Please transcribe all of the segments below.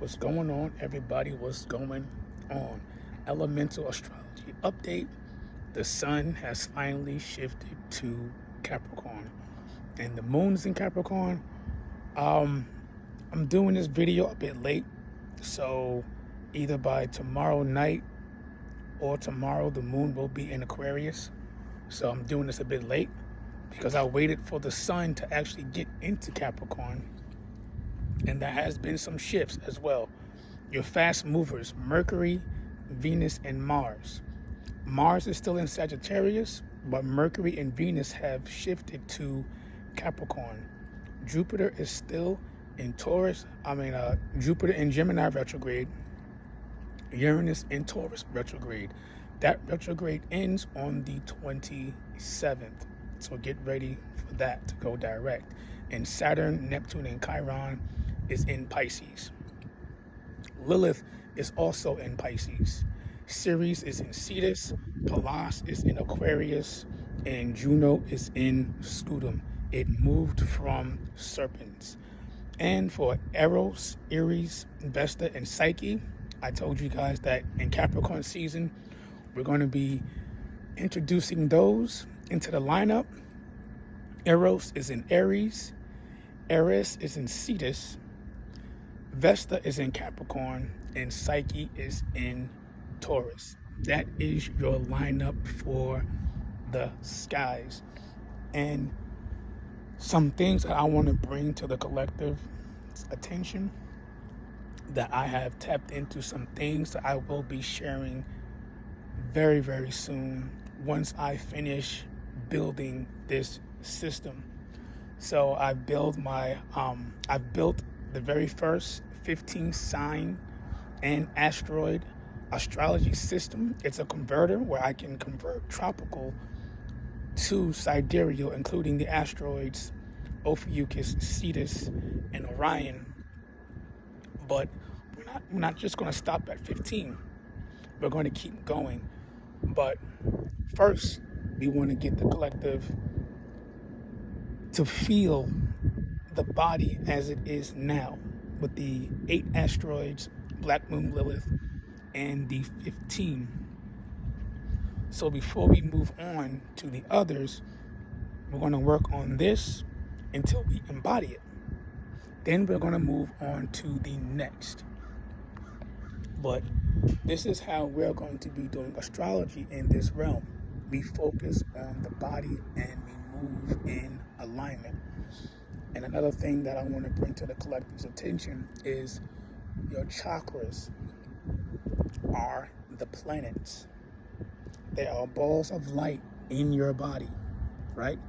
What's going on, everybody? What's going on? Elemental astrology update. The sun has finally shifted to Capricorn, and the moon's in Capricorn. I'm doing this video a bit late, so either by tomorrow night or tomorrow the moon will be in Aquarius. So I'm doing this a bit late because I waited for the sun to actually get into Capricorn. And there has been some shifts as well. Your fast movers, Mercury, Venus, and Mars. Mars is still in Sagittarius, but Mercury and Venus have shifted to Capricorn. Jupiter is still in Taurus. Jupiter in Gemini retrograde. Uranus in Taurus retrograde. That retrograde ends on the 27th. So get ready for that to go direct. And Saturn, Neptune, and Chiron is in Pisces. Lilith is also in Pisces. Ceres is in Cetus. Pallas is in Aquarius. And Juno is in Scutum. It moved from Serpents. And for Eros, Eris, Vesta, and Psyche, I told you guys that in Capricorn season, we're going to be introducing those into the lineup. Eros is in Eris. Eris is in Cetus. Vesta is in Capricorn. And Psyche is in Taurus. That is your lineup for the skies. And some things that I want to bring to the collective attention, that I have tapped into some things that I will be sharing very, very soon once I finish building this system. So I've built the very first 15 sign and asteroid astrology system. It's a converter where I can convert tropical to sidereal, including the asteroids Ophiuchus, Cetus, and Orion. But we're not just going to stop at 15. We're going to keep going. But first, we want to get the collective to feel the body as it is now, with the 8 asteroids, Black Moon Lilith, and the 15. So before we move on to the others, we're going to work on this until we embody it. Then we're going to move on to the next. But this is how we're going to be doing astrology in this realm. We focus on the body and we move in alignment. And another thing that I want to bring to the collective's attention is your chakras are the planets. They are balls of light in your body, right?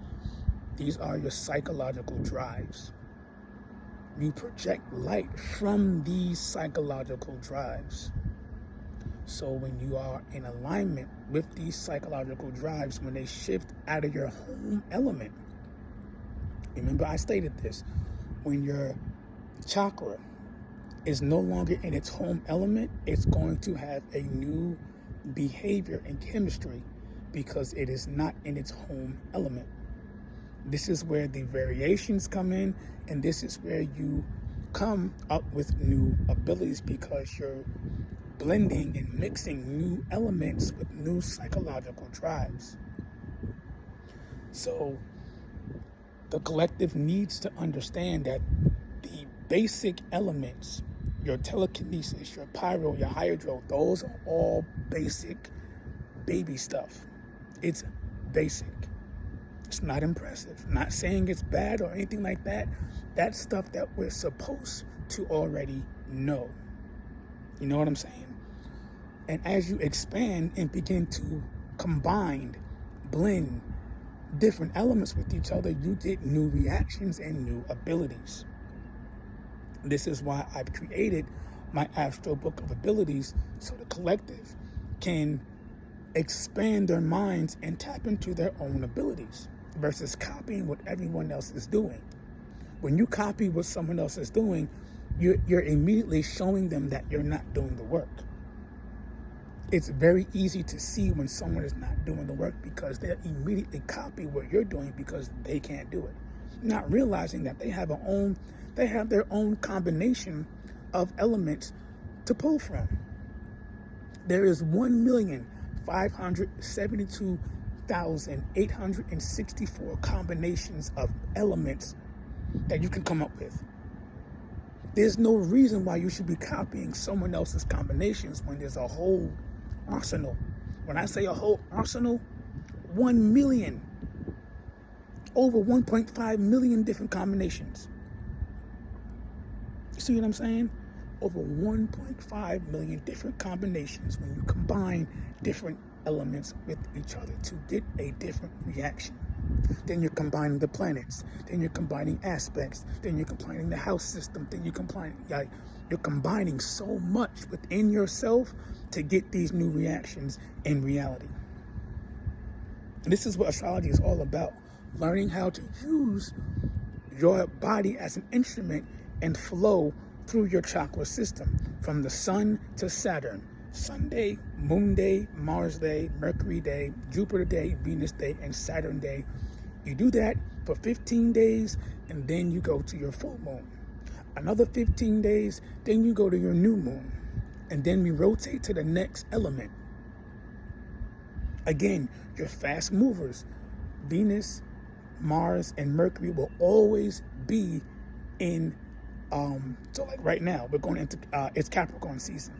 These are your psychological drives. You project light from these psychological drives. So when you are in alignment with these psychological drives, when they shift out of your home element, remember I stated this, when your chakra is no longer in its home element, it's going to have a new behavior and chemistry because it is not in its home element. This is where the variations come in, and this is where you come up with new abilities because you're blending and mixing new elements with new psychological drives. So the collective needs to understand that the basic elements, your telekinesis, your pyro, your hydro, those are all basic baby stuff. It's basic. It's not impressive. I'm not saying it's bad or anything like that. That's stuff that we're supposed to already know. You know what I'm saying? And as you expand and begin to combine, blend different elements with each other, you get new reactions and new abilities. This is why I've created my Astro Book of Abilities, so the collective can expand their minds and tap into their own abilities versus copying what everyone else is doing. When you copy what someone else is doing, you're immediately showing them that you're not doing the work. It's very easy to see when someone is not doing the work because they immediately copy what you're doing because they can't do it, not realizing that they have their own combination of elements to pull from. There is 1,572,864 combinations of elements that you can come up with. There's no reason why you should be copying someone else's combinations when there's a whole arsenal. When I say a whole arsenal, 1 million, over 1.5 million different combinations. You see what I'm saying? Over 1.5 million different combinations when you combine different elements with each other to get a different reaction. Then you're combining the planets, then you're combining aspects, then you're combining the house system, then you're combining so much within yourself to get these new reactions in reality. And this is what astrology is all about, learning how to use your body as an instrument and flow through your chakra system, from the sun to Saturn, Sun day, Moon day, Mars day, Mercury day, Jupiter day, Venus day, and Saturn day. You do that for 15 days, and then you go to your full moon. Another 15 days, then you go to your new moon, and then we rotate to the next element. Again, your fast movers, Venus, Mars, and Mercury will always be in, so like right now, we're going into, it's Capricorn season.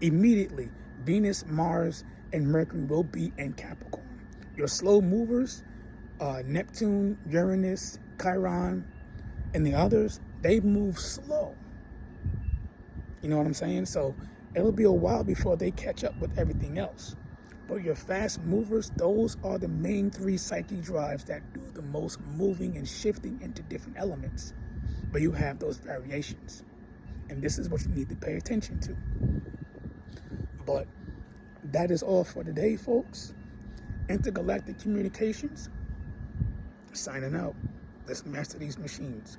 Immediately, Venus, Mars, and Mercury will be in Capricorn. Your slow movers, Neptune, Uranus, Chiron, and the others, they move slow. You know what I'm saying? So it'll be a while before they catch up with everything else. But your fast movers, those are the main three psyche drives that do the most moving and shifting into different elements. But you have those variations. And this is what you need to pay attention to. But that is all for today, folks. Intergalactic Communications, signing out. Let's master these machines.